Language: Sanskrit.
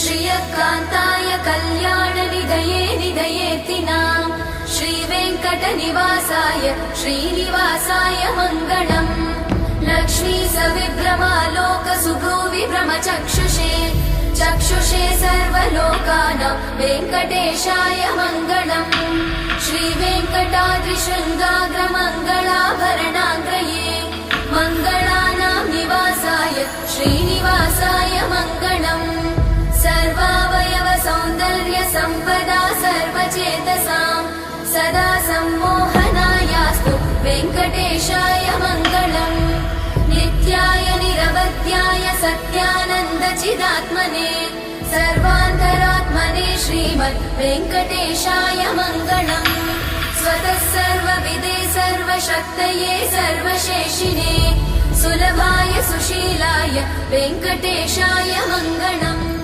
श्रियकान्ताय कल्याणनिधये निधयेतिनाम् श्रीवेङ्कटनिवासाय श्रीनिवासाय मङ्गलम् लक्ष्मी सविभ्रमालोकसुभ्रूविभ्रमचक्षुषे चक्षुषे सर्वलोकानां वेङ्कटेशाय मङ्गलम् श्रीवेङ्कटाद्रिशृङ्गाग्रमङ्गलाभरणाग्रये मङ्गलानां निवासाय श्रीनिवासाय मङ्गलम् सर्वावयव सौन्दर्य सम्पदा सर्वचेतसां सदा सम्मोहनायास्तु वेङ्कटेशाय मङ्गलम् नित्याय निरवध्याय सत्यानन्दचिदात्मने सर्वान्तरात्मने श्रीमद् वेङ्कटेशाय मङ्गलम् स्वतः सर्वविदे सर्वशक्तये सर्वशेषिणे सुलभाय सुशीलाय वेङ्कटेशाय मङ्गलम्।